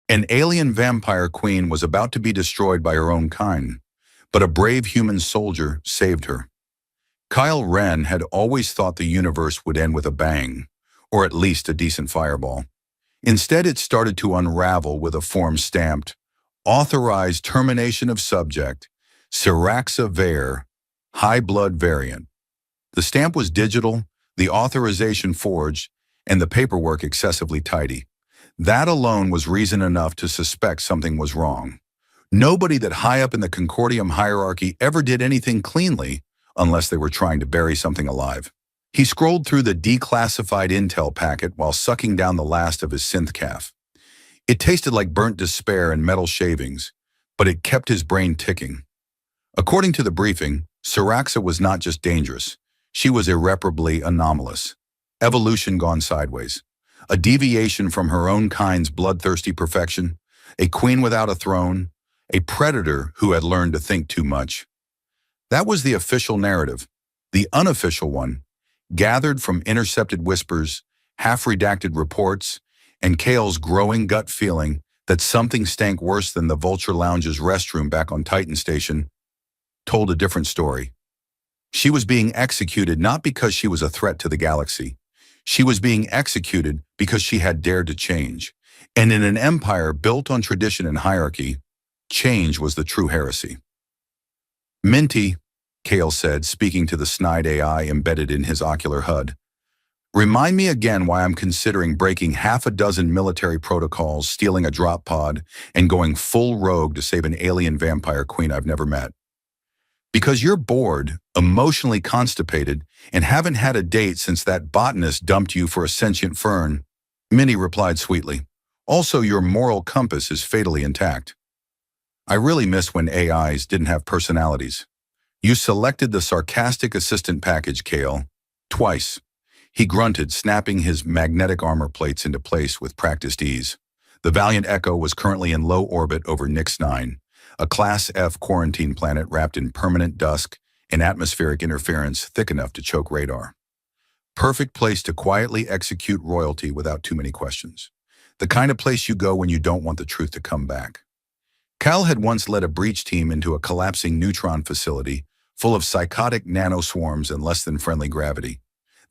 An alien vampire queen was about to be destroyed by her own kind, but a brave human soldier saved her. Kyle Ren had always thought the universe would end with a bang, or at least a decent fireball. Instead, it started to unravel with a form stamped, Authorized Termination of Subject, Syraxa Ver, High Blood Variant. The stamp was digital, the authorization forged, and the paperwork excessively tidy. That alone was reason enough to suspect something was wrong. Nobody that high up in the Concordium hierarchy ever did anything cleanly, unless they were trying to bury something alive. He scrolled through the declassified intel packet while sucking down the last of his synth calf. It tasted like burnt despair and metal shavings, but it kept his brain ticking. According to the briefing, Syraxa was not just dangerous, she was irreparably anomalous. Evolution gone sideways. A deviation from her own kind's bloodthirsty perfection, a queen without a throne, a predator who had learned to think too much. That was the official narrative. The unofficial one, gathered from intercepted whispers, half-redacted reports, and Kale's growing gut feeling that something stank worse than the Vulture Lounge's restroom back on Titan Station, told a different story. She was being executed not because she was a threat to the galaxy. She was being executed because she had dared to change. And in an empire built on tradition and hierarchy, change was the true heresy. Minty, Kale said, speaking to the snide AI embedded in his ocular HUD. Remind me again why I'm considering breaking half a dozen military protocols, stealing a drop pod, and going full rogue to save an alien vampire queen I've never met. Because you're bored, emotionally constipated, and haven't had a date since that botanist dumped you for a sentient fern, Minnie replied sweetly. Also, your moral compass is fatally intact. I really miss when AIs didn't have personalities. You selected the sarcastic assistant package, Kale. Twice. He grunted, snapping his magnetic armor plates into place with practiced ease. The Valiant Echo was currently in low orbit over Nix 9, a Class F quarantine planet wrapped in permanent dusk and atmospheric interference thick enough to choke radar. Perfect place to quietly execute royalty without too many questions. The kind of place you go when you don't want the truth to come back. Cal had once led a breach team into a collapsing neutron facility full of psychotic nanoswarms and less than friendly gravity.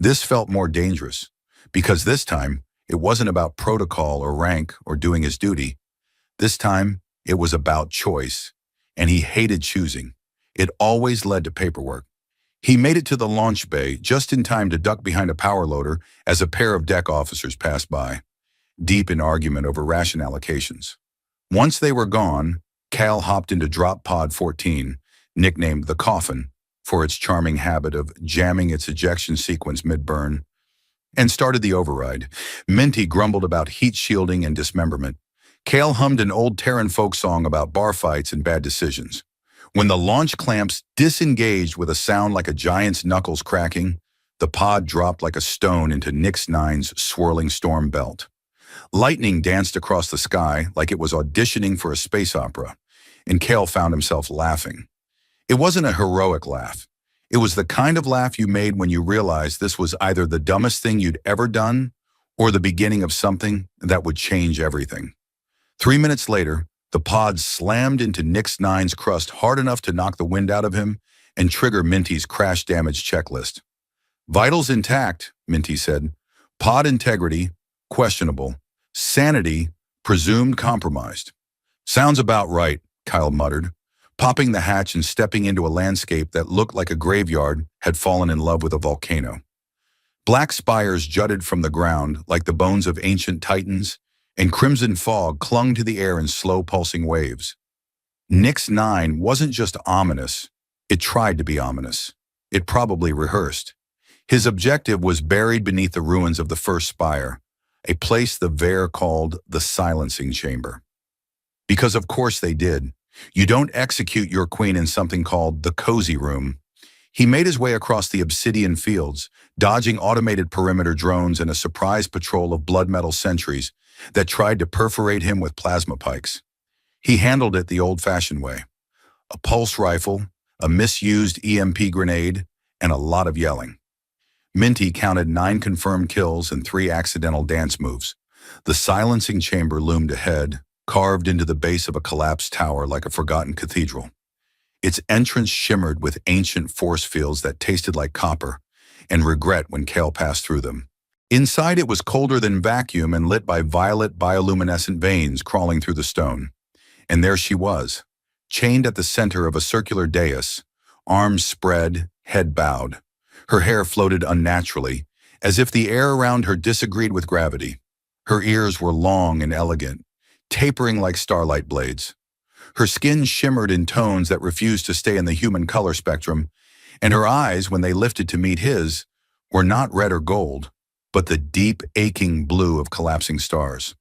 This felt more dangerous, because this time, it wasn't about protocol or rank or doing his duty. This time, it was about choice, and he hated choosing. It always led to paperwork. He made it to the launch bay just in time to duck behind a power loader as a pair of deck officers passed by, deep in argument over ration allocations. Once they were gone, Cal hopped into Drop Pod 14, nicknamed the Coffin, for its charming habit of jamming its ejection sequence mid-burn, and started the override. Minty grumbled about heat shielding and dismemberment. Kale hummed an old Terran folk song about bar fights and bad decisions. When the launch clamps disengaged with a sound like a giant's knuckles cracking, the pod dropped like a stone into Nix 9's swirling storm belt. Lightning danced across the sky like it was auditioning for a space opera, and Kale found himself laughing. It wasn't a heroic laugh. It was the kind of laugh you made when you realized this was either the dumbest thing you'd ever done or the beginning of something that would change everything. 3 minutes later, the pod slammed into Nix 9's crust hard enough to knock the wind out of him and trigger Minty's crash damage checklist. Vitals intact, Minty said. Pod integrity, questionable. Sanity, presumed compromised. Sounds about right, Kyle muttered, popping the hatch and stepping into a landscape that looked like a graveyard had fallen in love with a volcano. Black spires jutted from the ground like the bones of ancient titans, and crimson fog clung to the air in slow pulsing waves. Nix 9 wasn't just ominous, it tried to be ominous. It probably rehearsed. His objective was buried beneath the ruins of the first spire, a place the Ver called the Silencing Chamber. Because of course they did. You don't execute your queen in something called the Cozy Room. He made his way across the obsidian fields, dodging automated perimeter drones and a surprise patrol of blood metal sentries that tried to perforate him with plasma pikes. He handled it the old-fashioned way. A pulse rifle, a misused EMP grenade, and a lot of yelling. Minty counted 9 confirmed kills and 3 accidental dance moves. The Silencing Chamber loomed ahead, carved into the base of a collapsed tower like a forgotten cathedral. Its entrance shimmered with ancient force fields that tasted like copper, and regret when Kale passed through them. Inside it was colder than vacuum and lit by violet bioluminescent veins crawling through the stone. And there she was, chained at the center of a circular dais, arms spread, head bowed. Her hair floated unnaturally, as if the air around her disagreed with gravity. Her ears were long and elegant, tapering like starlight blades. Her skin shimmered in tones that refused to stay in the human color spectrum, and her eyes, when they lifted to meet his, were not red or gold, but the deep, aching blue of collapsing stars.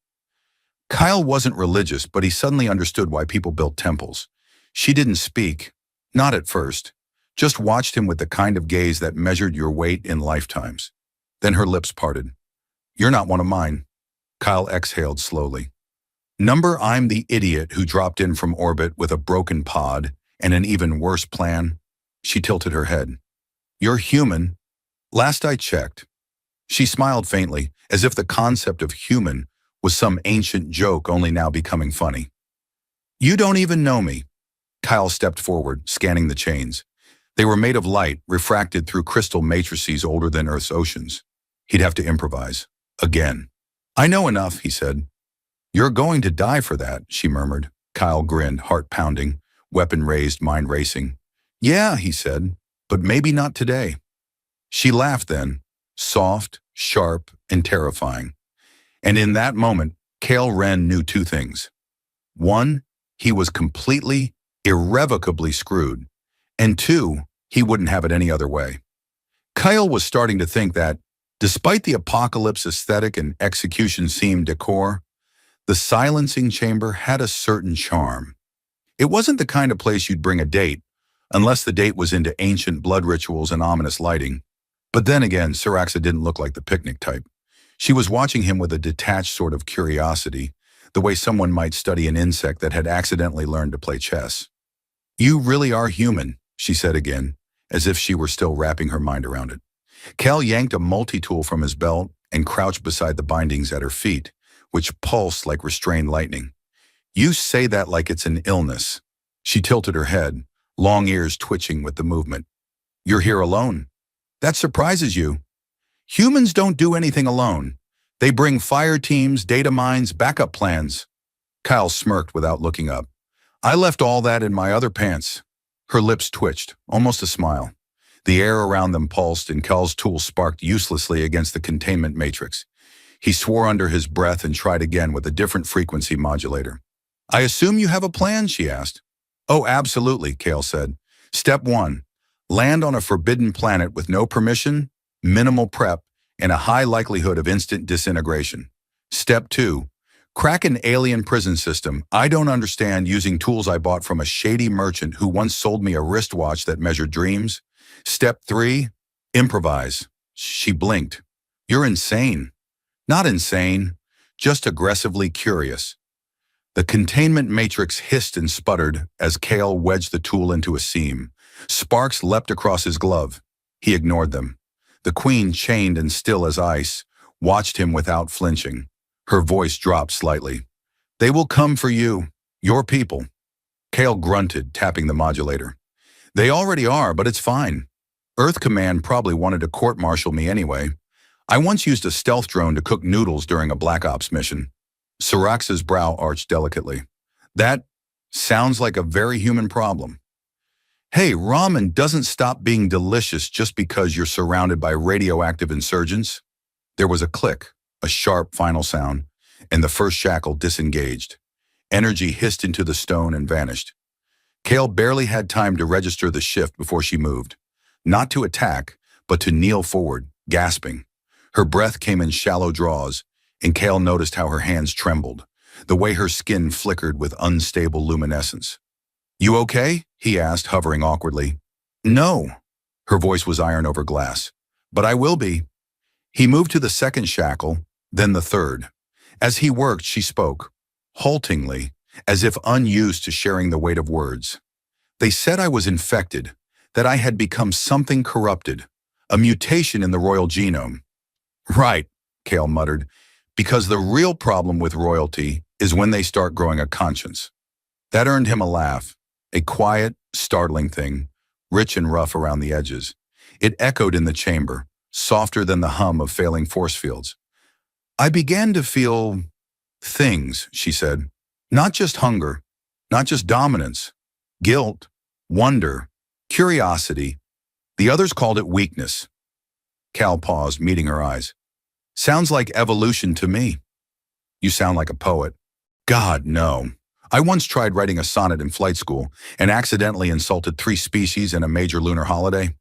Kyle wasn't religious, but he suddenly understood why people built temples. She didn't speak, not at first, just watched him with the kind of gaze that measured your weight in lifetimes. Then her lips parted. "You're not one of mine." Kyle exhaled slowly. "Number, I'm the idiot who dropped in from orbit with a broken pod and an even worse plan." She tilted her head. "You're human. Last I checked." She smiled faintly, as if the concept of human was some ancient joke only now becoming funny. "You don't even know me." Kyle stepped forward, scanning the chains. They were made of light, refracted through crystal matrices older than Earth's oceans. He'd have to improvise. Again. "I know enough," he said. "You're going to die for that," she murmured. Kyle grinned, heart pounding, weapon raised, mind racing. "Yeah," he said, "but maybe not today." She laughed then, soft, sharp, and terrifying. And in that moment, Kale Wren knew two things. One, he was completely, irrevocably screwed. And two, he wouldn't have it any other way. Kyle was starting to think that, despite the apocalypse aesthetic and execution seamed decor, the silencing chamber had a certain charm. It wasn't the kind of place you'd bring a date, unless the date was into ancient blood rituals and ominous lighting. But then again, Siraxa didn't look like the picnic type. She was watching him with a detached sort of curiosity, the way someone might study an insect that had accidentally learned to play chess. "You really are human," she said again, as if she were still wrapping her mind around it. Cal yanked a multi-tool from his belt and crouched beside the bindings at her feet, which pulsed like restrained lightning. "You say that like it's an illness." She tilted her head, long ears twitching with the movement. "You're here alone. That surprises you. Humans don't do anything alone. They bring fire teams, data mines, backup plans." Kyle smirked without looking up. "I left all that in my other pants." Her lips twitched, almost a smile. The air around them pulsed and Kyle's tool sparked uselessly against the containment matrix. He swore under his breath and tried again with a different frequency modulator. "I assume you have a plan?" she asked. "Oh, absolutely," Kale said. "Step 1. Land on a forbidden planet with no permission, minimal prep, and a high likelihood of instant disintegration. Step 2. Crack an alien prison system I don't understand using tools I bought from a shady merchant who once sold me a wristwatch that measured dreams. Step 3. Improvise." She blinked. "You're insane." "Not insane, just aggressively curious." The containment matrix hissed and sputtered as Kale wedged the tool into a seam. Sparks leapt across his glove. He ignored them. The queen, chained and still as ice, watched him without flinching. Her voice dropped slightly. "They will come for you, your people." Kale grunted, tapping the modulator. "They already are, but it's fine. Earth Command probably wanted to court-martial me anyway. I once used a stealth drone to cook noodles during a Black Ops mission." Siraxa's brow arched delicately. "That sounds like a very human problem." "Hey, ramen doesn't stop being delicious just because you're surrounded by radioactive insurgents." There was a click, a sharp final sound, and the first shackle disengaged. Energy hissed into the stone and vanished. Kale barely had time to register the shift before she moved. Not to attack, but to kneel forward, gasping. Her breath came in shallow draws, and Kale noticed how her hands trembled, the way her skin flickered with unstable luminescence. "You okay?" he asked, hovering awkwardly. "No." Her voice was iron over glass. "But I will be." He moved to the second shackle, then the third. As he worked, she spoke, haltingly, as if unused to sharing the weight of words. "They said I was infected, that I had become something corrupted, a mutation in the royal genome." "Right," Kale muttered, "because the real problem with royalty is when they start growing a conscience. That earned him a laugh, a quiet, startling thing, rich and rough around the edges. It echoed in the chamber, softer than the hum of failing force fields. I began to feel things, she said. Not just hunger, not just dominance, guilt, wonder, curiosity. The others called it weakness. Cal paused, meeting her eyes. Sounds like evolution to me. You sound like a poet. God, no. I once tried writing a sonnet in flight school and accidentally insulted 3 species in a major lunar holiday.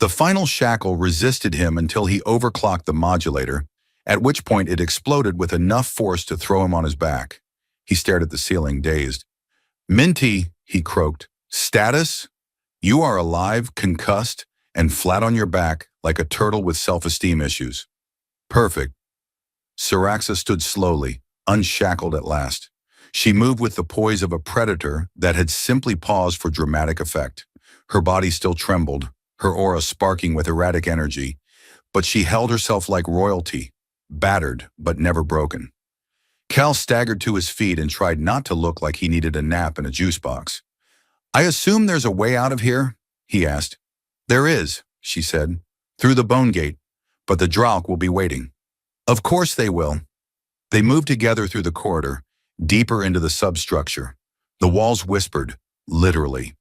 The final shackle resisted him until he overclocked the modulator, at which point it exploded with enough force to throw him on his back. He stared at the ceiling, dazed. Minty, he croaked. Status? You are alive, concussed, and flat on your back like a turtle with self-esteem issues. Perfect. Siraxa stood slowly, unshackled at last. She moved with the poise of a predator that had simply paused for dramatic effect. Her body still trembled, her aura sparking with erratic energy, but she held herself like royalty, battered but never broken. Cal staggered to his feet and tried not to look like he needed a nap in a juice box. I assume there's a way out of here? He asked. There is, she said, through the bone gate, but the Dralk will be waiting. Of course they will. They moved together through the corridor, deeper into the substructure. The walls whispered, literally.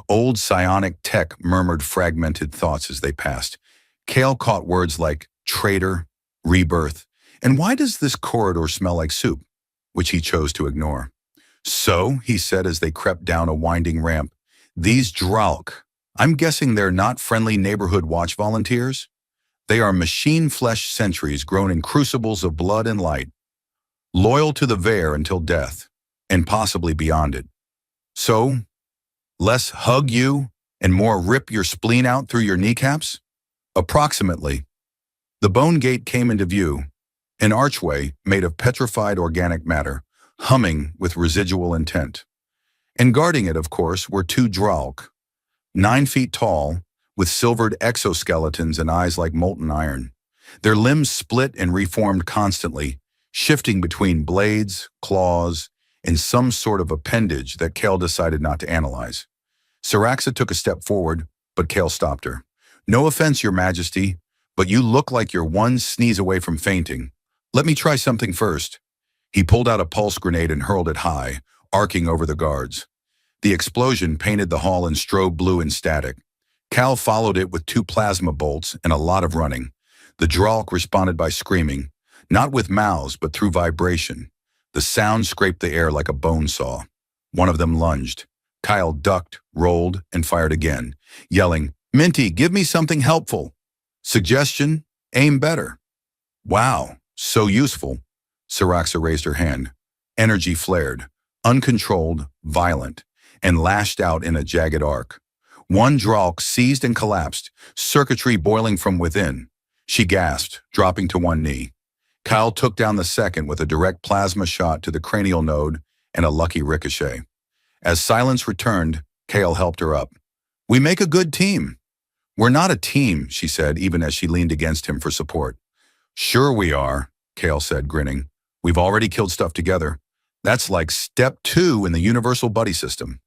Old psionic tech murmured fragmented thoughts as they passed. Cale caught words like traitor, rebirth, and why does this corridor smell like soup, which he chose to ignore. So, he said as they crept down a winding ramp, these Dralk, I'm guessing they're not friendly neighborhood watch volunteers? They are machine flesh sentries grown in crucibles of blood and light, loyal to the Vare until death, and possibly beyond it. So, less hug you and more rip your spleen out through your kneecaps? Approximately. The bone gate came into view, an archway made of petrified organic matter, humming with residual intent. And guarding it, of course, were 2 Dralk, 9 feet tall, with silvered exoskeletons and eyes like molten iron. Their limbs split and reformed constantly, shifting between blades, claws, and some sort of appendage that Cale decided not to analyze. Siraxa took a step forward, but Cale stopped her. No offense, Your Majesty, but you look like you're one sneeze away from fainting. Let me try something first. He pulled out a pulse grenade and hurled it high, arcing over the guards. The explosion painted the hall in strobe blue and static. Cal followed it with 2 plasma bolts and a lot of running. The Dralk responded by screaming, not with mouths but through vibration. The sound scraped the air like a bone saw. One of them lunged. Kyle ducked, rolled, and fired again, yelling, Minty, give me something helpful. Suggestion, aim better. Wow, so useful. Siraxa raised her hand. Energy flared, uncontrolled, violent, and lashed out in a jagged arc. One Dralk seized and collapsed, circuitry boiling from within. She gasped, dropping to one knee. Kyle took down the second with a direct plasma shot to the cranial node and a lucky ricochet. As silence returned, Cale helped her up. We make a good team. We're not a team, she said, even as she leaned against him for support. Sure we are, Cale said, grinning. We've already killed stuff together. That's like step 2 in the universal buddy system.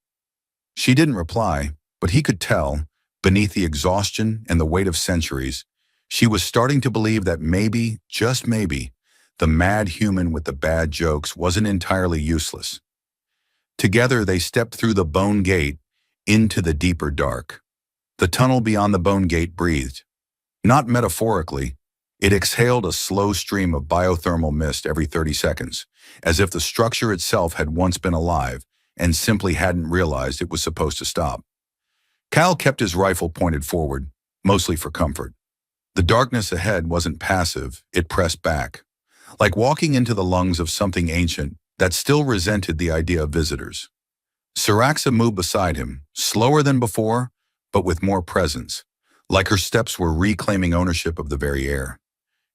She didn't reply, but he could tell, beneath the exhaustion and the weight of centuries, she was starting to believe that maybe, just maybe, the mad human with the bad jokes wasn't entirely useless. Together they stepped through the bone gate into the deeper dark. The tunnel beyond the bone gate breathed. Not metaphorically, it exhaled a slow stream of biothermal mist every 30 seconds, as if the structure itself had once been alive and simply hadn't realized it was supposed to stop. Cal kept his rifle pointed forward, mostly for comfort. The darkness ahead wasn't passive, it pressed back, like walking into the lungs of something ancient that still resented the idea of visitors. Siraxa moved beside him, slower than before, but with more presence, like her steps were reclaiming ownership of the very air.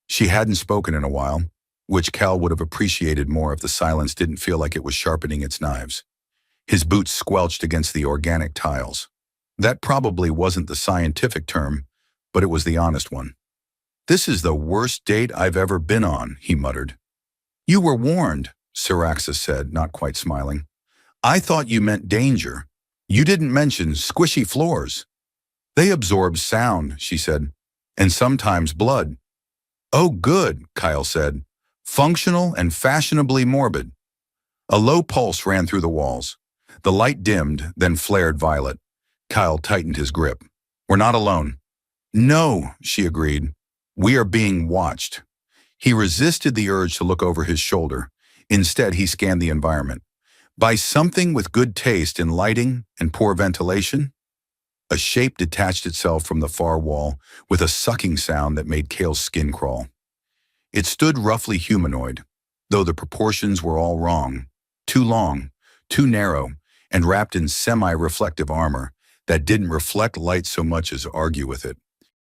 She hadn't spoken in a while, which Cal would have appreciated more if the silence didn't feel like it was sharpening its knives. His boots squelched against the organic tiles. That probably wasn't the scientific term, but it was the honest one. This is the worst date I've ever been on, he muttered. You were warned, Syraxis said, not quite smiling. I thought you meant danger. You didn't mention squishy floors. They absorb sound, she said, and sometimes blood. Oh, good, Kyle said. Functional and fashionably morbid. A low pulse ran through the walls. The light dimmed, then flared violet. Kyle tightened his grip. We're not alone. No, she agreed. We are being watched. He resisted the urge to look over his shoulder. Instead, he scanned the environment. By something with good taste in lighting and poor ventilation, a shape detached itself from the far wall with a sucking sound that made Cale's skin crawl. It stood roughly humanoid, though the proportions were all wrong. Too long, too narrow, and wrapped in semi-reflective armor that didn't reflect light so much as argue with it.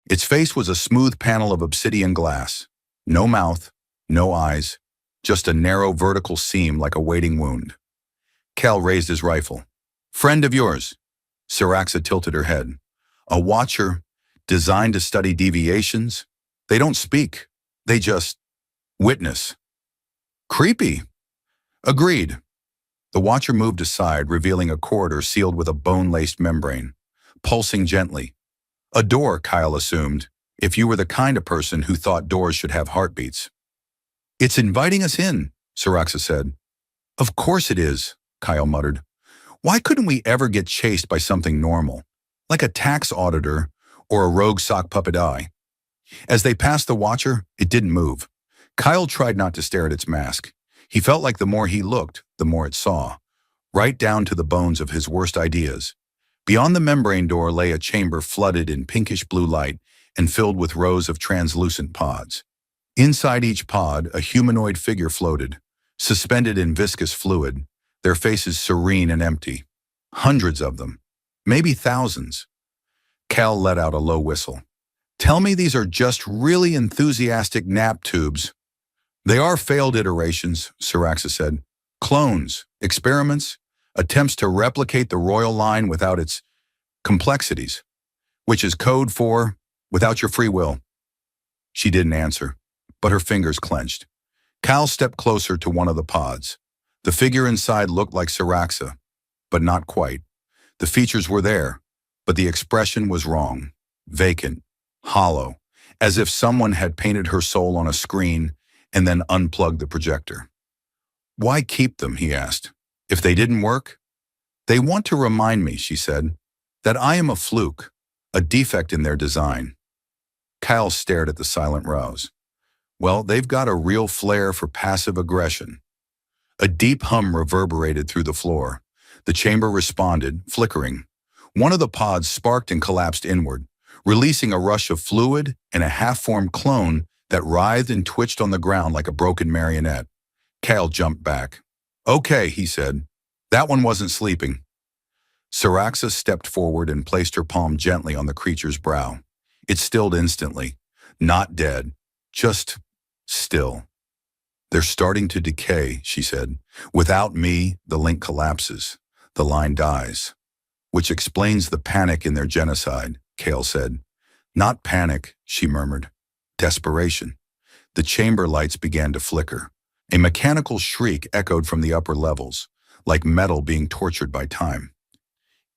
Its face was a smooth panel of obsidian glass. No mouth, no eyes, just a narrow vertical seam like a waiting wound. Cal raised his rifle. Friend of yours? Syraxa tilted her head. A watcher, designed to study deviations? They don't speak. They just witness. Creepy. Agreed. The watcher moved aside, revealing a corridor sealed with a bone-laced membrane, pulsing gently. A door, Kyle assumed, if you were the kind of person who thought doors should have heartbeats. It's inviting us in, Syraxa said. Of course it is, Kyle muttered. Why couldn't we ever get chased by something normal, like a tax auditor or a rogue sock puppet eye? As they passed the watcher, it didn't move. Kyle tried not to stare at its mask. He felt like the more he looked, the more it saw, right down to the bones of his worst ideas. Beyond the membrane door lay a chamber flooded in pinkish blue light and filled with rows of translucent pods. Inside each pod, a humanoid figure floated, suspended in viscous fluid, their faces serene and empty. Hundreds of them, maybe thousands. Cal let out a low whistle. Tell me these are just really enthusiastic nap tubes. They are failed iterations, Syraxa said. Clones, experiments, attempts to replicate the royal line without its complexities, which is code for without your free will. She didn't answer, but her fingers clenched. Cal stepped closer to one of the pods. The figure inside looked like Syraxa, but not quite. The features were there, but the expression was wrong, vacant, hollow, as if someone had painted her soul on a screen and then unplugged the projector. Why keep them, he asked. If they didn't work? They want to remind me, she said, that I am a fluke, a defect in their design. Kyle stared at the silent rows. Well, they've got a real flair for passive aggression. A deep hum reverberated through the floor. The chamber responded, flickering. One of the pods sparked and collapsed inward, releasing a rush of fluid and a half-formed clone that writhed and twitched on the ground like a broken marionette. Cal jumped back. Okay, he said. That one wasn't sleeping. Syraxa stepped forward and placed her palm gently on the creature's brow. It stilled instantly. Not dead, just still. They're starting to decay, she said. Without me, the link collapses. The line dies. Which explains the panic in their genocide, Cale said. Not panic, she murmured. Desperation. The chamber lights began to flicker. A mechanical shriek echoed from the upper levels, like metal being tortured by time.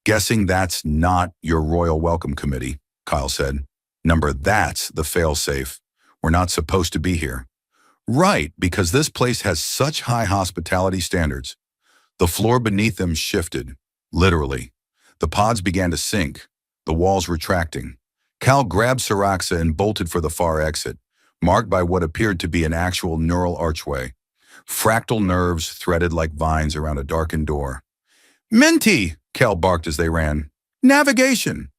Guessing that's not your royal welcome committee, Kyle said. That's the failsafe. We're not supposed to be here. Right, because this place has such high hospitality standards. The floor beneath them shifted, literally. The pods began to sink, the walls retracting. Cal grabbed Syraxa and bolted for the far exit, marked by what appeared to be an actual neural archway. Fractal nerves threaded like vines around a darkened door. Minty, Cal barked as they ran. Navigation.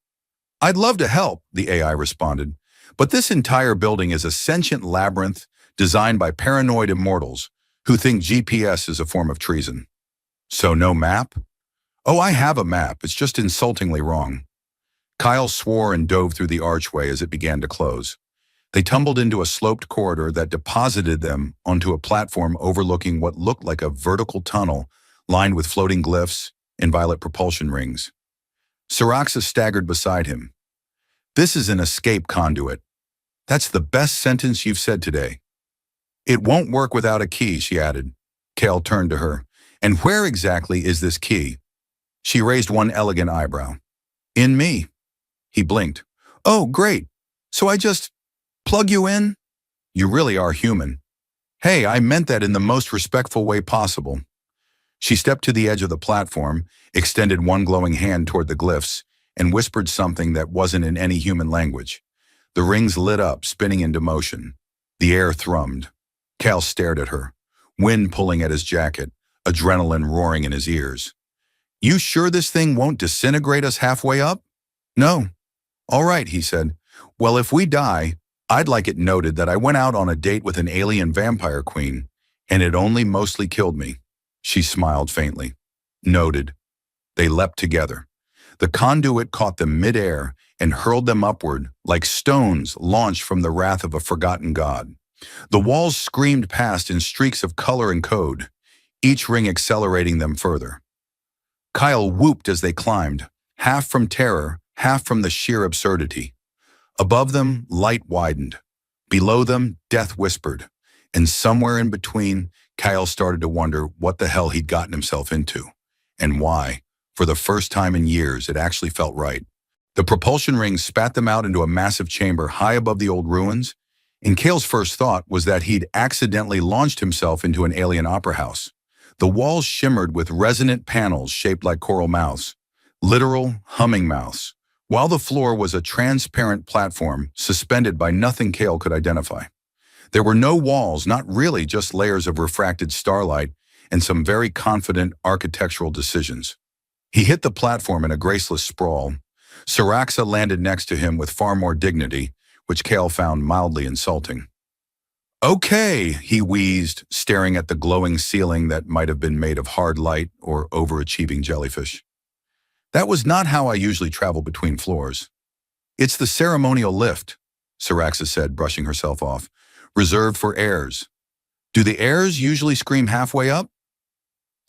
I'd love to help, the AI responded, but this entire building is a sentient labyrinth designed by paranoid immortals who think GPS is a form of treason. So no map? Oh, I have a map. It's just insultingly wrong. Kyle swore and dove through the archway as it began to close. They tumbled into a sloped corridor that deposited them onto a platform overlooking what looked like a vertical tunnel lined with floating glyphs and violet propulsion rings. Syraxa staggered beside him. This is an escape conduit. That's the best sentence you've said today. It won't work without a key, she added. Kale turned to her. And where exactly is this key? She raised one elegant eyebrow. In me. He blinked. Oh, great. So I just plug you in? You really are human. Hey, I meant that in the most respectful way possible. She stepped to the edge of the platform, extended one glowing hand toward the glyphs, and whispered something that wasn't in any human language. The rings lit up, spinning into motion. The air thrummed. Cal stared at her, wind pulling at his jacket, adrenaline roaring in his ears. You sure this thing won't disintegrate us halfway up? No. All right, he said. Well, if we die, I'd like it noted that I went out on a date with an alien vampire queen, and it only mostly killed me. She smiled faintly. Noted. They leapt together. The conduit caught them midair and hurled them upward like stones launched from the wrath of a forgotten god. The walls screamed past in streaks of color and code, each ring accelerating them further. Kyle whooped as they climbed, half from terror, half from the sheer absurdity. Above them, light widened. Below them, death whispered. And somewhere in between, Kyle started to wonder what the hell he'd gotten himself into, and why. For the first time in years, it actually felt right. The propulsion rings spat them out into a massive chamber high above the old ruins, and Kale's first thought was that he'd accidentally launched himself into an alien opera house. The walls shimmered with resonant panels shaped like coral mouths, literal humming mouths, while the floor was a transparent platform suspended by nothing Kale could identify. There were no walls, not really, just layers of refracted starlight and some very confident architectural decisions. He hit the platform in a graceless sprawl. Saraxa landed next to him with far more dignity, which Kale found mildly insulting. Okay, he wheezed, staring at the glowing ceiling that might have been made of hard light or overachieving jellyfish. That was not how I usually travel between floors. It's the ceremonial lift, Saraxa said, brushing herself off, reserved for heirs. Do the heirs usually scream halfway up?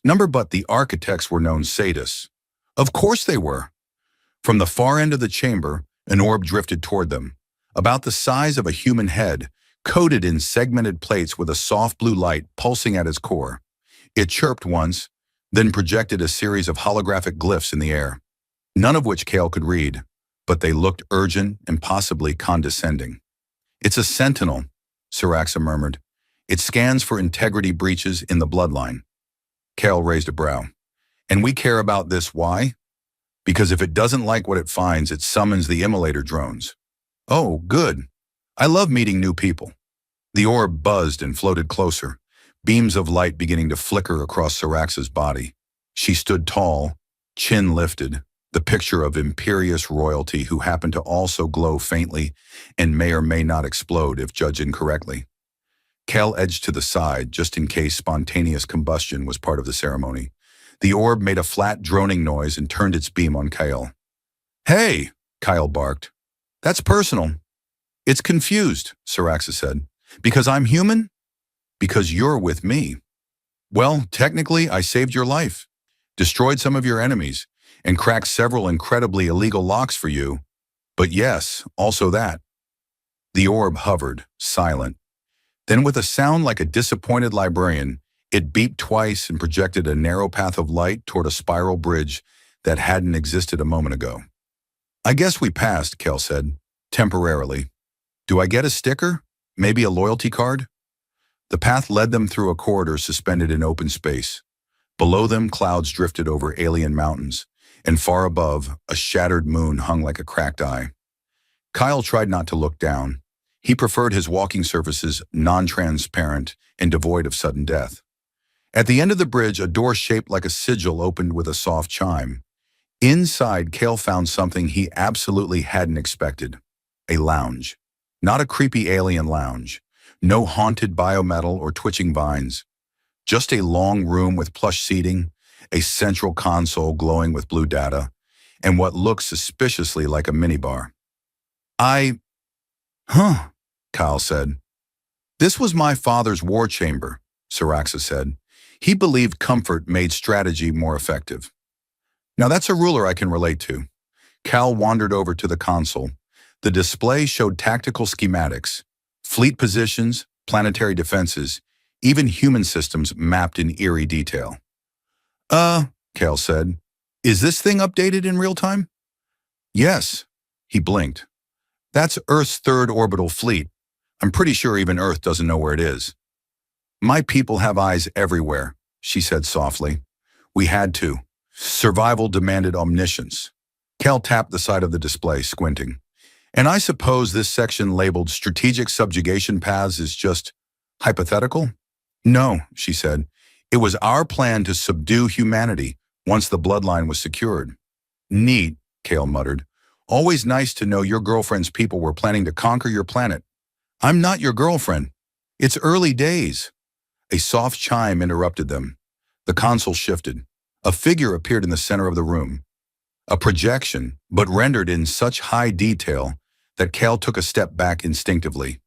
But the architects were known sadists. Of course they were. From the far end of the chamber, an orb drifted toward them, about the size of a human head, coated in segmented plates with a soft blue light pulsing at its core. It chirped once, then projected a series of holographic glyphs in the air, none of which Kale could read, but they looked urgent and possibly condescending. It's a sentinel, Saraxa murmured. It scans for integrity breaches in the bloodline. Kale raised a brow. And we care about this, why? Because if it doesn't like what it finds, it summons the immolator drones. Oh, good. I love meeting new people. The orb buzzed and floated closer, beams of light beginning to flicker across Saraxa's body. She stood tall, chin lifted, the picture of imperious royalty who happened to also glow faintly and may or may not explode if judged incorrectly. Cal edged to the side just in case spontaneous combustion was part of the ceremony. The orb made a flat droning noise and turned its beam on Kyle. Hey, Kyle barked. That's personal. It's confused, Saraxa said. Because I'm human? Because you're with me. Well, technically, I saved your life, destroyed some of your enemies, and cracked several incredibly illegal locks for you. But yes, also that. The orb hovered, silent. Then with a sound like a disappointed librarian, it beeped twice and projected a narrow path of light toward a spiral bridge that hadn't existed a moment ago. I guess we passed, Kel said, temporarily. Do I get a sticker? Maybe a loyalty card? The path led them through a corridor suspended in open space. Below them, clouds drifted over alien mountains, and far above, a shattered moon hung like a cracked eye. Kyle tried not to look down. He preferred his walking surfaces non-transparent and devoid of sudden death. At the end of the bridge, a door shaped like a sigil opened with a soft chime. Inside, Kale found something he absolutely hadn't expected. A lounge. Not a creepy alien lounge. No haunted biometal or twitching vines. Just a long room with plush seating, a central console glowing with blue data, and what looked suspiciously like a minibar. Kyle said. This was my father's war chamber, Saraxa said. He believed comfort made strategy more effective. Now that's a ruler I can relate to. Cal wandered over to the console. The display showed tactical schematics, fleet positions, planetary defenses, even human systems mapped in eerie detail. Kale said, is this thing updated in real time? Yes. He blinked. That's Earth's third orbital fleet. I'm pretty sure even Earth doesn't know where it is. My people have eyes everywhere, she said softly. We had to. Survival demanded omniscience. Kel tapped the side of the display, squinting. And I suppose this section labeled strategic subjugation paths is just hypothetical? No, she said. It was our plan to subdue humanity once the bloodline was secured. Neat, Kale muttered. Always nice to know your girlfriend's people were planning to conquer your planet. I'm not your girlfriend. It's early days. A soft chime interrupted them. The console shifted. A figure appeared in the center of the room. A projection, but rendered in such high detail that Cal took a step back instinctively.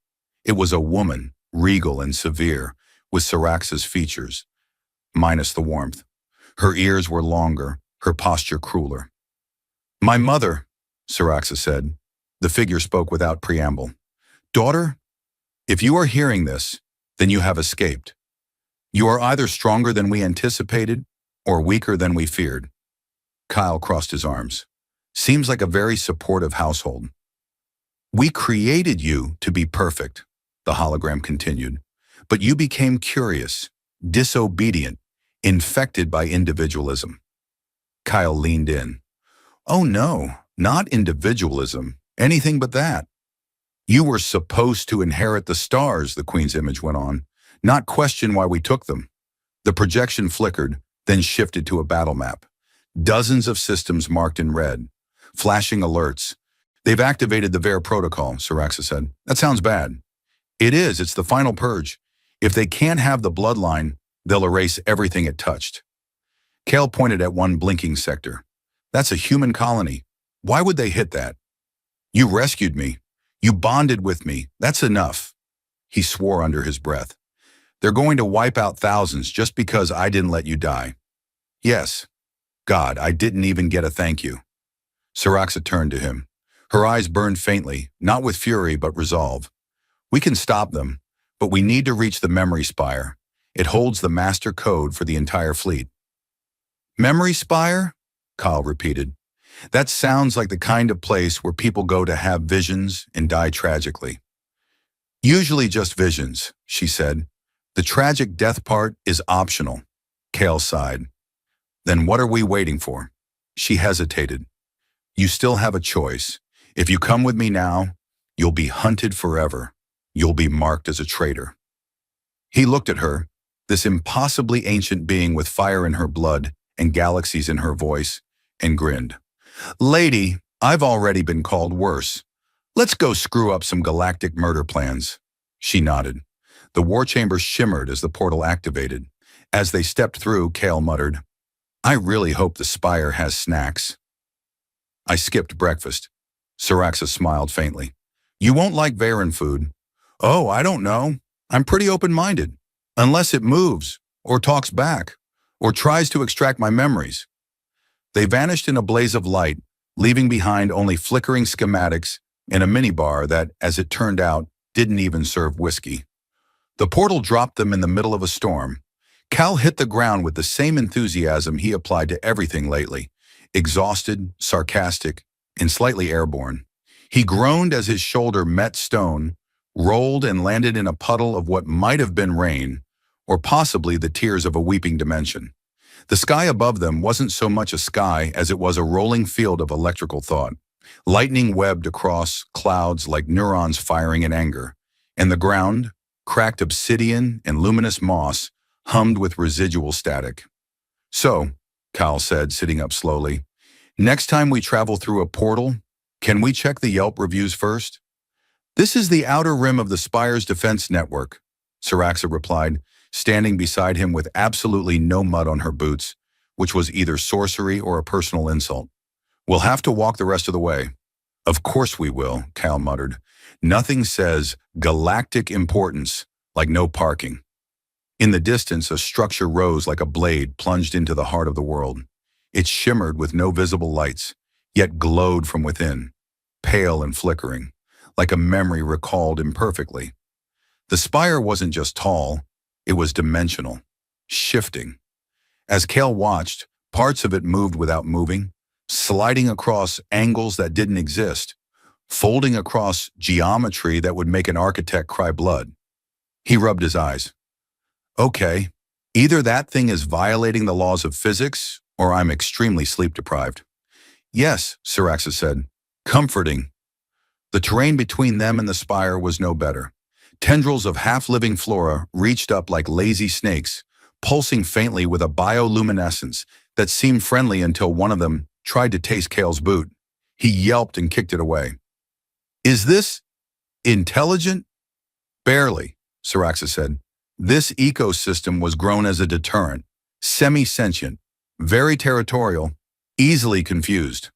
It was a woman, regal and severe, with Syrax's features, minus the warmth. Her ears were longer, her posture crueler. My mother, Syraxa said. The figure spoke without preamble. Daughter, if you are hearing this, then you have escaped. You are either stronger than we anticipated or weaker than we feared. Kyle crossed his arms. Seems like a very supportive household. We created you to be perfect, the hologram continued, but you became curious, disobedient, infected by individualism. Kyle leaned in. Oh no, not individualism, anything but that. You were supposed to inherit the stars, the Queen's image went on, not question why we took them. The projection flickered, then shifted to a battle map. Dozens of systems marked in red, flashing alerts. They've activated the VAIR protocol, Syraxa said. That sounds bad. It is, it's the final purge. If they can't have the bloodline, they'll erase everything it touched. Kale pointed at one blinking sector. That's a human colony. Why would they hit that? You rescued me. You bonded with me. That's enough. He swore under his breath. They're going to wipe out thousands just because I didn't let you die. Yes. God, I didn't even get a thank you. Syraxa turned to him. Her eyes burned faintly, not with fury but resolve. We can stop them, but we need to reach the memory spire. It holds the master code for the entire fleet. Memory spire? Kyle repeated. That sounds like the kind of place where people go to have visions and die tragically. Usually just visions, she said. The tragic death part is optional. Kale sighed. Then what are we waiting for? She hesitated. You still have a choice. If you come with me now, you'll be hunted forever. You'll be marked as a traitor. He looked at her, this impossibly ancient being with fire in her blood and galaxies in her voice, and grinned. Lady, I've already been called worse. Let's go screw up some galactic murder plans. She nodded. The war chamber shimmered as the portal activated. As they stepped through, Kale muttered, I really hope the spire has snacks. I skipped breakfast. Syraxa smiled faintly. You won't like Varen food. Oh, I don't know. I'm pretty open-minded. Unless it moves, or talks back, or tries to extract my memories. They vanished in a blaze of light, leaving behind only flickering schematics and a minibar that, as it turned out, didn't even serve whiskey. The portal dropped them in the middle of a storm. Cal hit the ground with the same enthusiasm he applied to everything lately, exhausted, sarcastic, and slightly airborne. He groaned as his shoulder met stone, rolled and landed in a puddle of what might have been rain, or possibly the tears of a weeping dimension. The sky above them wasn't so much a sky as it was a rolling field of electrical thought, lightning webbed across clouds like neurons firing in anger, and the ground, cracked obsidian and luminous moss, hummed with residual static. So, Kyle said, sitting up slowly, next time we travel through a portal, can we check the Yelp reviews first? This is the outer rim of the Spire's defense network, Syraxa replied, standing beside him with absolutely no mud on her boots, which was either sorcery or a personal insult. We'll have to walk the rest of the way. Of course we will, Cal muttered. Nothing says galactic importance like no parking. In the distance, a structure rose like a blade plunged into the heart of the world. It shimmered with no visible lights, yet glowed from within, pale and flickering, like a memory recalled imperfectly. The spire wasn't just tall, It was dimensional, shifting. As Kale watched, parts of it moved without moving, sliding across angles that didn't exist, folding across geometry that would make an architect cry blood. He rubbed his eyes. Okay, either that thing is violating the laws of physics, or I'm extremely sleep-deprived. Yes, Siraxa said. Comforting. The terrain between them and the spire was no better. Tendrils of half-living flora reached up like lazy snakes, pulsing faintly with a bioluminescence that seemed friendly until one of them tried to taste Kale's boot. He yelped and kicked it away. Is this intelligent? Barely, Siraxa said. This ecosystem was grown as a deterrent, semi-sentient, very territorial, easily confused.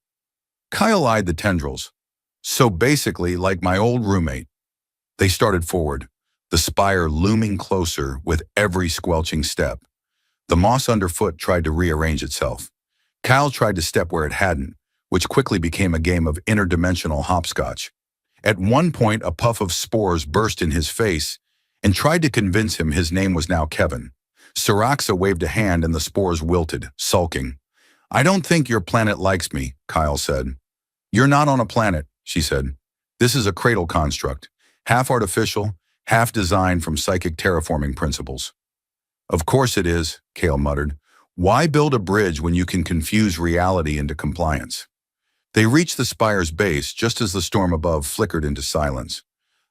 Kyle eyed the tendrils. So basically, like my old roommate. They started forward, the spire looming closer with every squelching step. The moss underfoot tried to rearrange itself. Kyle tried to step where it hadn't, which quickly became a game of interdimensional hopscotch. At one point, a puff of spores burst in his face and tried to convince him his name was now Kevin. Siraxa waved a hand and the spores wilted, sulking. I don't think your planet likes me, Kyle said. You're not on a planet, she said. This is a cradle construct, half artificial, half designed from psychic terraforming principles. Of course it is, Kale muttered. Why build a bridge when you can confuse reality into compliance? They reached the spire's base just as the storm above flickered into silence.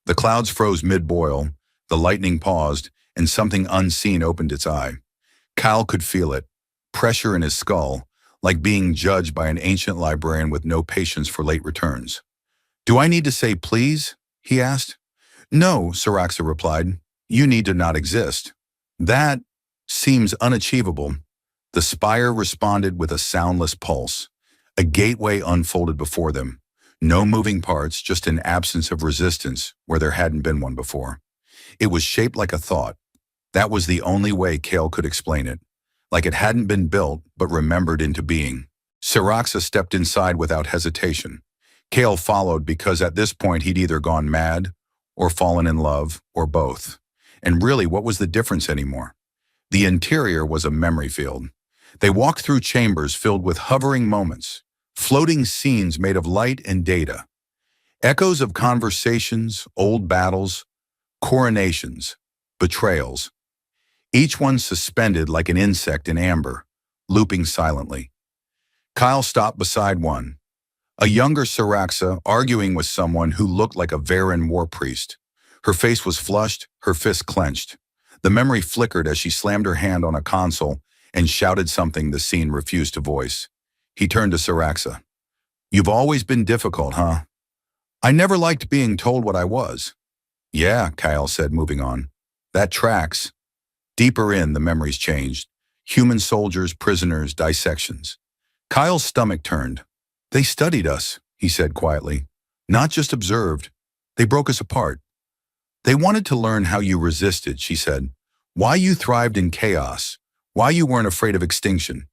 The clouds froze mid-boil, the lightning paused, and something unseen opened its eye. Kyle could feel it, pressure in his skull, like being judged by an ancient librarian with no patience for late returns. Do I need to say please? He asked. No, Siraxa replied. You need to not exist. That seems unachievable. The spire responded with a soundless pulse. A gateway unfolded before them. No moving parts, just an absence of resistance where there hadn't been one before. It was shaped like a thought. That was the only way Kale could explain it. Like it hadn't been built, but remembered into being. Siraxa stepped inside without hesitation. Kale followed because at this point he'd either gone mad, or fallen in love, or both. And really, what was the difference anymore? The interior was a memory field. They walked through chambers filled with hovering moments, floating scenes made of light and data. Echoes of conversations, old battles, coronations, betrayals. Each one suspended like an insect in amber, looping silently. Kyle stopped beside one. A younger Siraxa arguing with someone who looked like a Varan war priest. Her face was flushed, her fist clenched. The memory flickered as she slammed her hand on a console and shouted something the scene refused to voice. He turned to Siraxa. You've always been difficult, huh? I never liked being told what I was. Yeah, Kyle said, moving on. That tracks. Deeper in, the memories changed. Human soldiers, prisoners, dissections. Kyle's stomach turned. They studied us, he said quietly. Not just observed. They broke us apart. They wanted to learn how you resisted, she said. Why you thrived in chaos. Why you weren't afraid of extinction.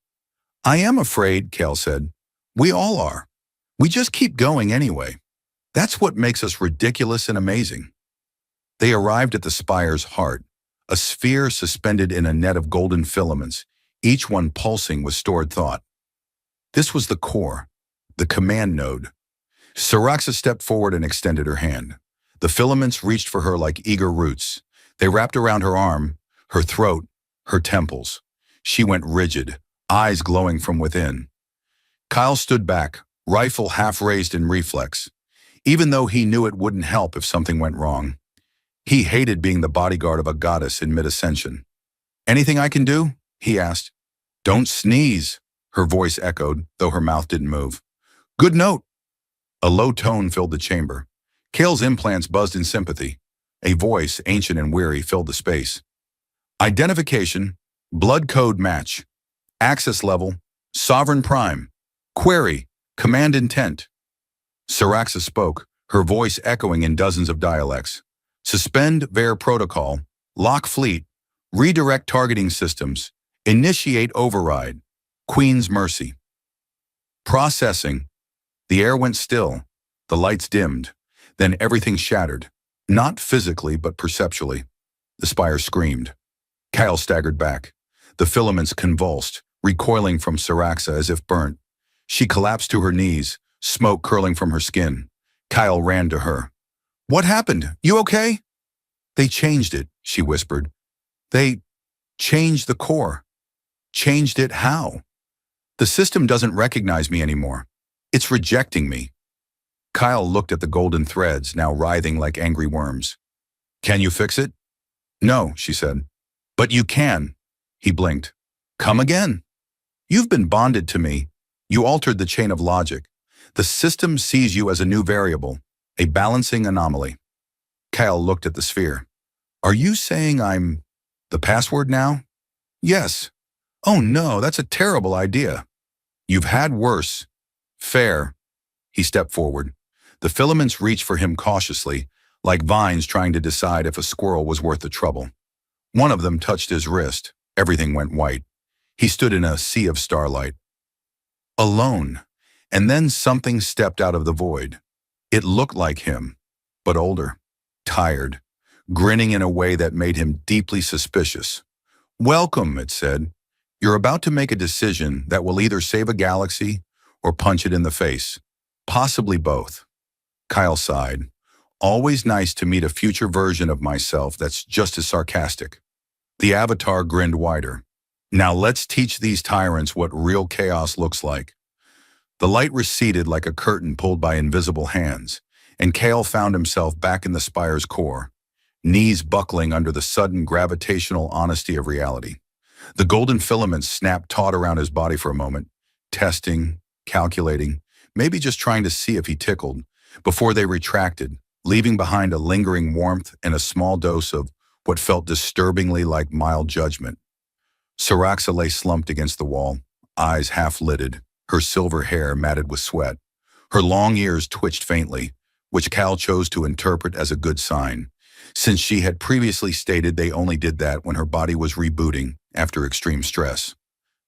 I am afraid, Kale said. We all are. We just keep going anyway. That's what makes us ridiculous and amazing. They arrived at the spire's heart, a sphere suspended in a net of golden filaments, each one pulsing with stored thought. This was the core, the command node. Siraxa stepped forward and extended her hand. The filaments reached for her like eager roots. They wrapped around her arm, her throat, her temples. She went rigid, eyes glowing from within. Kyle stood back, rifle half raised in reflex, even though he knew it wouldn't help if something went wrong. He hated being the bodyguard of a goddess in mid-ascension. Anything I can do? He asked. Don't sneeze, her voice echoed, though her mouth didn't move. Good note. A low tone filled the chamber. Kale's implants buzzed in sympathy. A voice, ancient and weary, filled the space. Identification, blood code match. Access level, sovereign prime. Query, command intent. Siraxa spoke, her voice echoing in dozens of dialects. Suspend VAR protocol, lock fleet, redirect targeting systems, initiate override, Queen's mercy. Processing. The air went still, the lights dimmed, then everything shattered, not physically but perceptually. The spire screamed. Kyle staggered back. The filaments convulsed, recoiling from Syraxa as if burnt. She collapsed to her knees, smoke curling from her skin. Kyle ran to her. "What happened? You okay?" "They changed it," she whispered. "They changed the core." "Changed it how?" "The system doesn't recognize me anymore. It's rejecting me." Kyle looked at the golden threads, now writhing like angry worms. "Can you fix it?" "No," she said. "But you can." He blinked. "Come again." "You've been bonded to me. You altered the chain of logic. The system sees you as a new variable, a balancing anomaly." Kyle looked at the sphere. "Are you saying I'm the password now?" "Yes." "Oh no, that's a terrible idea." "You've had worse." "Fair." He stepped forward. The filaments reached for him cautiously, like vines trying to decide if a squirrel was worth the trouble. One of them touched his wrist. Everything went white. He stood in a sea of starlight. Alone. And then something stepped out of the void. It looked like him, but older, tired, grinning in a way that made him deeply suspicious. "Welcome," it said. "You're about to make a decision that will either save a galaxy or punch it in the face. Possibly both." Kyle sighed. "Always nice to meet a future version of myself that's just as sarcastic." The avatar grinned wider. "Now let's teach these tyrants what real chaos looks like." The light receded like a curtain pulled by invisible hands, and Kale found himself back in the spire's core, knees buckling under the sudden gravitational honesty of reality. The golden filaments snapped taut around his body for a moment, testing, calculating, maybe just trying to see if he tickled, before they retracted, leaving behind a lingering warmth and a small dose of what felt disturbingly like mild judgment. Syraxa lay slumped against the wall, eyes half-lidded, her silver hair matted with sweat. Her long ears twitched faintly, which Cal chose to interpret as a good sign, since she had previously stated they only did that when her body was rebooting after extreme stress.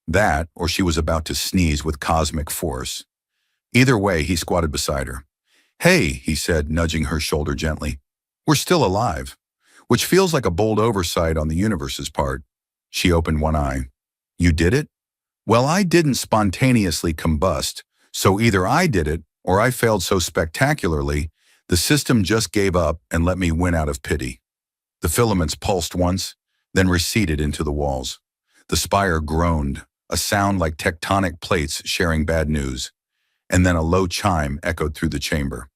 That, or she was about to sneeze with cosmic force. Either way, he squatted beside her. "Hey," he said, nudging her shoulder gently. "We're still alive," which feels like a bold oversight on the universe's part. She opened one eye. "You did it?" "Well, I didn't spontaneously combust, so either I did it or I failed so spectacularly, the system just gave up and let me win out of pity." The filaments pulsed once, then receded into the walls. The spire groaned, a sound like tectonic plates sharing bad news, and then a low chime echoed through the chamber.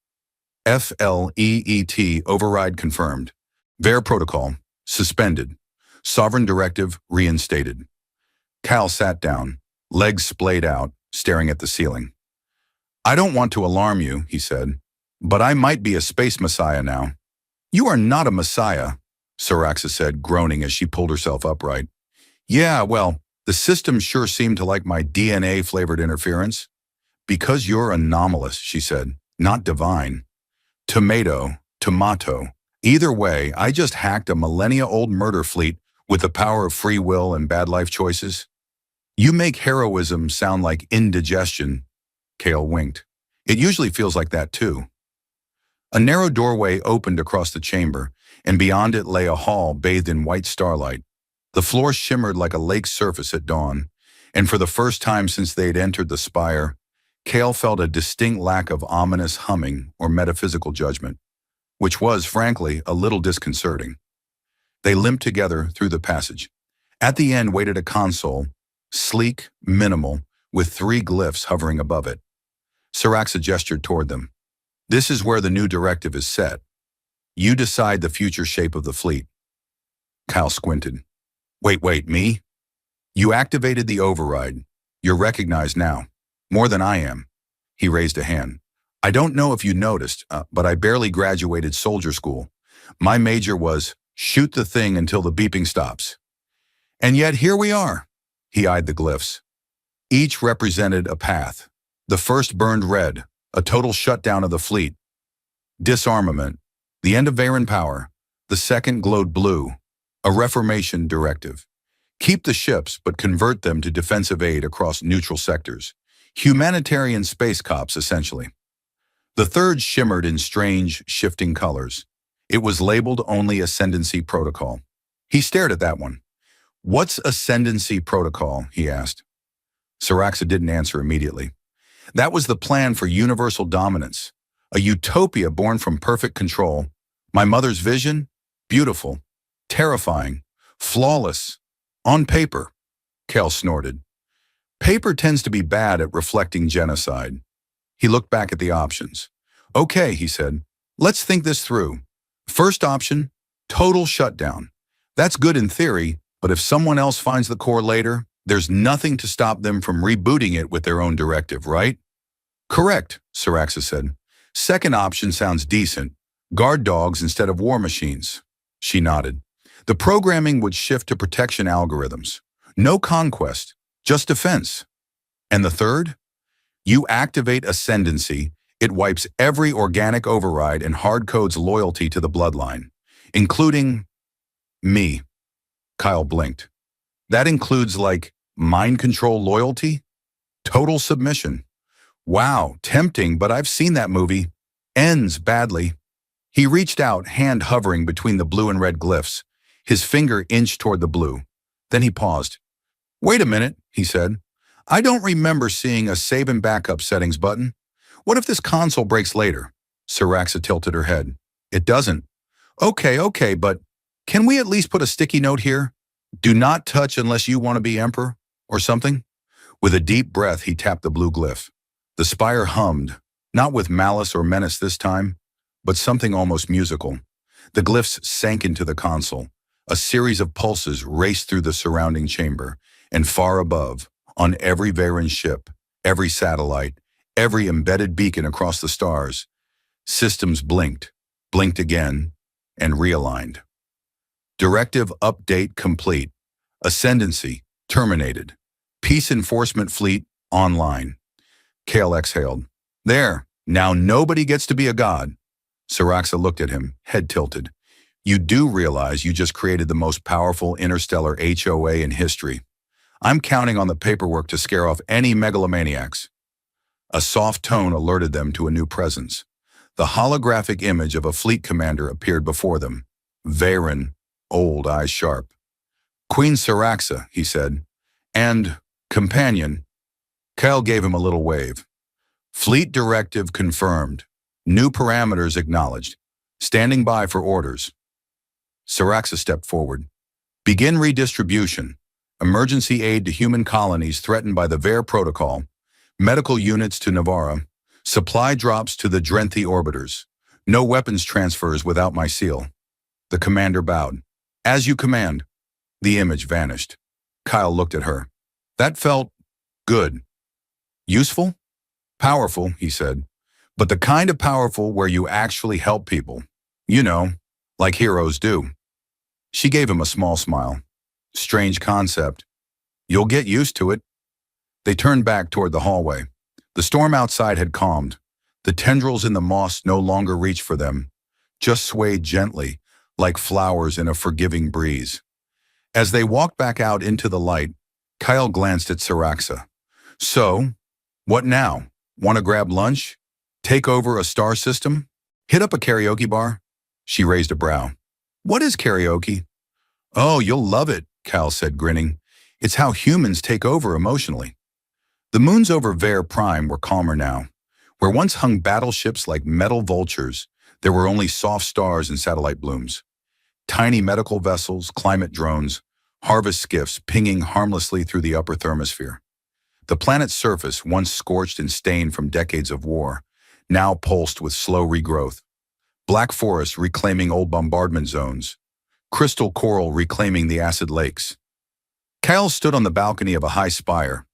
FLEET override confirmed. VAR protocol suspended. Sovereign directive reinstated. Cal sat down, legs splayed out, staring at the ceiling. "I don't want to alarm you," he said, "but I might be a space messiah now." "You are not a messiah," Syraxa said, groaning as she pulled herself upright. "Yeah, well, the system sure seemed to like my DNA-flavored interference." "Because you're anomalous," she said, "not divine." Tomato. Either way, I just hacked a millennia-old murder fleet with the power of free will and bad life choices. You make heroism sound like indigestion. Kale winked. It usually feels like that too. A narrow doorway opened across the chamber, and beyond it lay a hall bathed in white starlight. The floor shimmered like a lake's surface at dawn, and for the first time since they had entered the spire, Kale felt a distinct lack of ominous humming or metaphysical judgment, which was, frankly, a little disconcerting. They limped together through the passage. At the end waited a console, sleek, minimal, with 3 glyphs hovering above it. Syraxa gestured toward them. "This is where the new directive is set. You decide the future shape of the fleet." Kyle squinted. Wait, me?" "You activated the override. You're recognized now. More than I am." He raised a hand. "I don't know if you noticed, but I barely graduated soldier school. My major was shoot the thing until the beeping stops. And yet here we are." He eyed the glyphs. Each represented a path. The first burned red, a total shutdown of the fleet. Disarmament, the end of Varen power. The second glowed blue, a reformation directive. Keep the ships, but convert them to defensive aid across neutral sectors. Humanitarian space cops, essentially. The third shimmered in strange, shifting colors. It was labeled only Ascendancy Protocol. He stared at that one. What's ascendancy protocol? He asked. Saraxa didn't answer immediately. That was the plan for universal dominance, a utopia born from perfect control. My mother's vision? Beautiful, terrifying, flawless, on paper. Kel snorted. Paper tends to be bad at reflecting genocide. He looked back at the options. Okay, he said, let's think this through. First option, total shutdown. That's good in theory, but if someone else finds the core later, there's nothing to stop them from rebooting it with their own directive, right? Correct, Saraxa said. Second option sounds decent. Guard dogs instead of war machines. She nodded. The programming would shift to protection algorithms. No conquest, just defense. And the third? You activate ascendancy. It wipes every organic override and hard codes loyalty to the bloodline, including me. Kyle blinked. That includes, like, mind control loyalty? Total submission. Wow, tempting, but I've seen that movie. Ends badly. He reached out, hand hovering between the blue and red glyphs. His finger inched toward the blue. Then he paused. Wait a minute, he said. I don't remember seeing a save and backup settings button. What if this console breaks later? Saraxa tilted her head. It doesn't. Okay, but can we at least put a sticky note here? Do not touch unless you want to be emperor, or something? With a deep breath, he tapped the blue glyph. The spire hummed, not with malice or menace this time, but something almost musical. The glyphs sank into the console. A series of pulses raced through the surrounding chamber, and far above, on every Varen ship, every satellite, every embedded beacon across the stars, systems blinked again, and realigned. Directive update complete. Ascendancy terminated. Peace enforcement fleet online. Kale exhaled. There, now nobody gets to be a god. Saraxa looked at him, head tilted. You do realize you just created the most powerful interstellar HOA in history. I'm counting on the paperwork to scare off any megalomaniacs. A soft tone alerted them to a new presence. The holographic image of a fleet commander appeared before them. Varen, old, eyes sharp. Queen Saraxa, he said. And, companion. Kyle gave him a little wave. Fleet directive confirmed. New parameters acknowledged. Standing by for orders. Saraxa stepped forward. Begin redistribution. Emergency aid to human colonies threatened by the VAIR protocol. Medical units to Navarra. Supply drops to the Drenthi orbiters. No weapons transfers without my seal. The commander bowed. As you command. The image vanished. Kyle looked at her. That felt good. Useful? Powerful, he said. But the kind of powerful where you actually help people. You know, like heroes do. She gave him a small smile. Strange concept. You'll get used to it. They turned back toward the hallway. The storm outside had calmed. The tendrils in the moss no longer reached for them, just swayed gently, like flowers in a forgiving breeze. As they walked back out into the light, Kyle glanced at Saraxa. So, what now? Want to grab lunch? Take over a star system? Hit up a karaoke bar? She raised a brow. What is karaoke? Oh, you'll love it, Cal said, grinning. It's how humans take over emotionally. The moons over Vare Prime were calmer now. Where once hung battleships like metal vultures, there were only soft stars and satellite blooms. Tiny medical vessels, climate drones, harvest skiffs pinging harmlessly through the upper thermosphere. The planet's surface, once scorched and stained from decades of war, now pulsed with slow regrowth. Black forests reclaiming old bombardment zones. Crystal coral reclaiming the acid lakes. Kyle stood on the balcony of a high spire.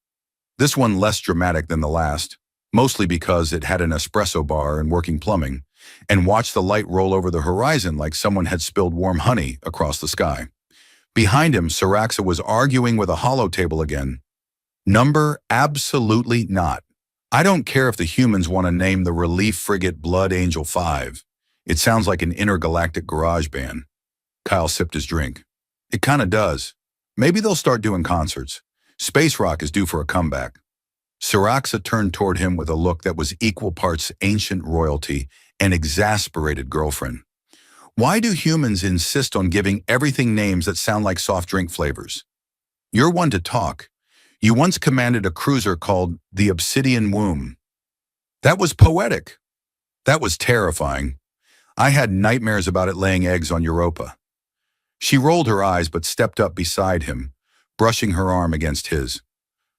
This one less dramatic than the last, mostly because it had an espresso bar and working plumbing, and watched the light roll over the horizon like someone had spilled warm honey across the sky. Behind him, Saraxa was arguing with a holotable again. Number? Absolutely not. I don't care if the humans want to name the relief frigate Blood Angel 5. It sounds like an intergalactic garage band. Kyle sipped his drink. It kinda does. Maybe they'll start doing concerts. Space rock is due for a comeback. Saraxa turned toward him with a look that was equal parts ancient royalty and exasperated girlfriend. Why do humans insist on giving everything names that sound like soft drink flavors? You're one to talk. You once commanded a cruiser called the Obsidian Womb. That was poetic. That was terrifying. I had nightmares about it laying eggs on Europa. She rolled her eyes but stepped up beside him, brushing her arm against his.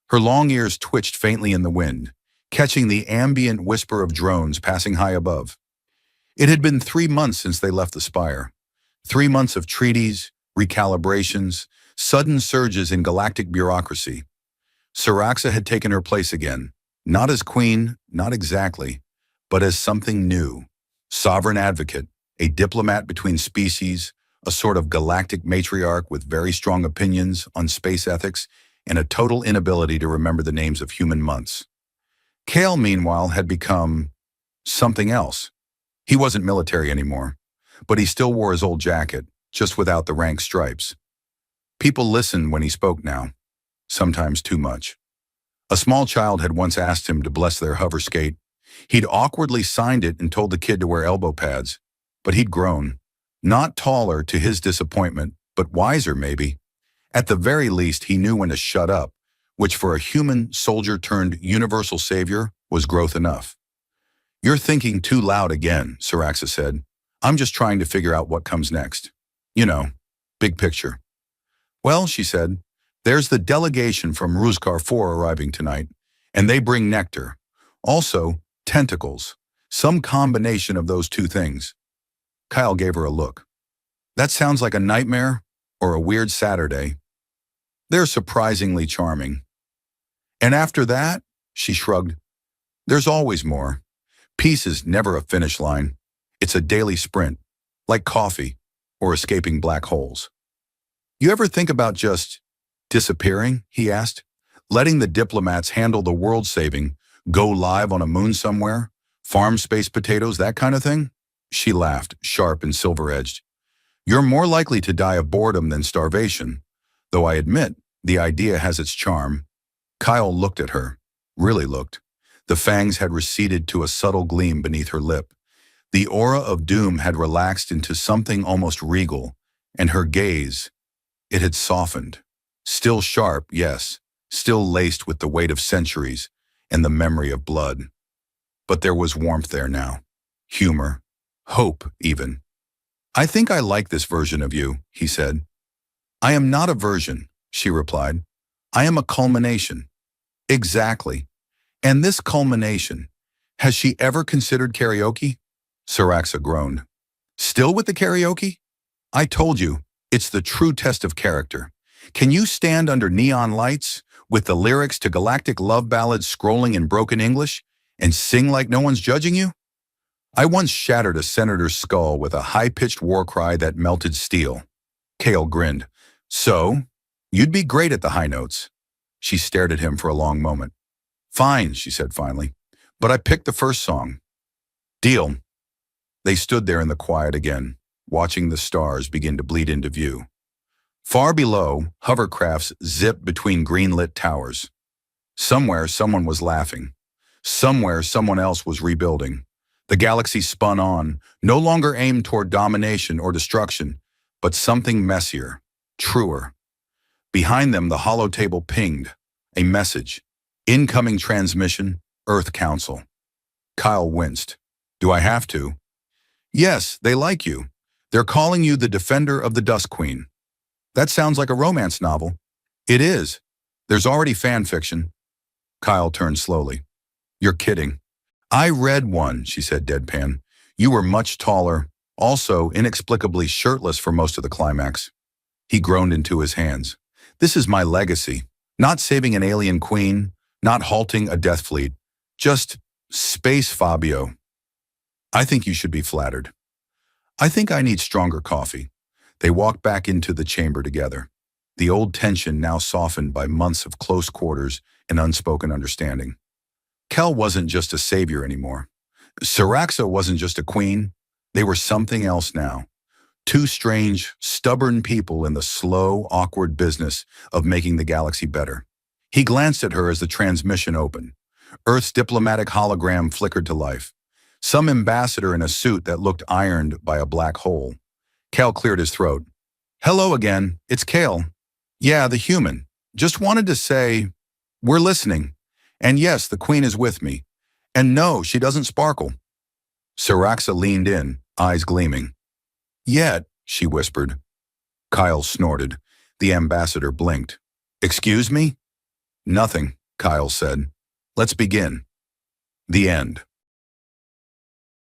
Her long ears twitched faintly in the wind, catching the ambient whisper of drones passing high above. It had been 3 months since they left the spire. 3 months of treaties, recalibrations, sudden surges in galactic bureaucracy. Saraxa had taken her place again, not as queen, not exactly, but as something new. Sovereign advocate, a diplomat between species, a sort of galactic matriarch with very strong opinions on space ethics and a total inability to remember the names of human months. Kale, meanwhile, had become something else. He wasn't military anymore, but he still wore his old jacket, just without the rank stripes. People listened when he spoke now, sometimes too much. A small child had once asked him to bless their hover skate. He'd awkwardly signed it and told the kid to wear elbow pads, but he'd grown. Not taller to his disappointment, but wiser maybe. At the very least, he knew when to shut up, which for a human soldier turned universal savior was growth enough. You're thinking too loud again, Saraxa said. I'm just trying to figure out what comes next. You know, big picture. Well, she said, there's the delegation from Ruzkar 4 arriving tonight, and they bring nectar. Also, tentacles. Some combination of those two things. Kyle gave her a look. That sounds like a nightmare or a weird Saturday. They're surprisingly charming. And after that, she shrugged, there's always more. Peace is never a finish line. It's a daily sprint, like coffee or escaping black holes. You ever think about just disappearing, he asked, letting the diplomats handle the world saving, go live on a moon somewhere, farm space potatoes, that kind of thing? She laughed, sharp and silver-edged. You're more likely to die of boredom than starvation, though I admit the idea has its charm. Kyle looked at her, really looked. The fangs had receded to a subtle gleam beneath her lip. The aura of doom had relaxed into something almost regal, and her gaze, it had softened. Still sharp, yes, still laced with the weight of centuries and the memory of blood. But there was warmth there now, humor, hope even. I think I like this version of you, he said. I am not a version, she replied. I am a culmination. Exactly. And this culmination, has she ever considered karaoke? Saraxa groaned. Still with the karaoke? I told you, it's the true test of character. Can you stand under neon lights, with the lyrics to galactic love ballads scrolling in broken English, and sing like no one's judging you? I once shattered a senator's skull with a high-pitched war cry that melted steel. Kale grinned. So, you'd be great at the high notes. She stared at him for a long moment. Fine, she said finally, but I picked the first song. Deal. They stood there in the quiet again, watching the stars begin to bleed into view. Far below, hovercrafts zipped between green-lit towers. Somewhere, someone was laughing. Somewhere, someone else was rebuilding. The galaxy spun on, no longer aimed toward domination or destruction, but something messier, truer. Behind them, the hollow-table pinged, a message. Incoming transmission, Earth Council. Kyle winced. Do I have to? Yes, they like you. They're calling you the Defender of the Dust Queen. That sounds like a romance novel. It is. There's already fan fiction. Kyle turned slowly. You're kidding. I read one, she said deadpan. You were much taller, also inexplicably shirtless for most of the climax. He groaned into his hands. This is my legacy. Not saving an alien queen, not halting a death fleet. Just space Fabio. I think you should be flattered. I think I need stronger coffee. They walked back into the chamber together. The old tension now softened by months of close quarters and unspoken understanding. Kel wasn't just a savior anymore. Saraxa wasn't just a queen. They were something else now. Two strange, stubborn people in the slow, awkward business of making the galaxy better. He glanced at her as the transmission opened. Earth's diplomatic hologram flickered to life. Some ambassador in a suit that looked ironed by a black hole. Kel cleared his throat. Hello again, it's Kale. Yeah, the human. Just wanted to say, we're listening. And yes, the queen is with me. And no, she doesn't sparkle. Saraxa leaned in, eyes gleaming. Yet, she whispered. Kyle snorted. The ambassador blinked. Excuse me? Nothing, Kyle said. Let's begin. The end.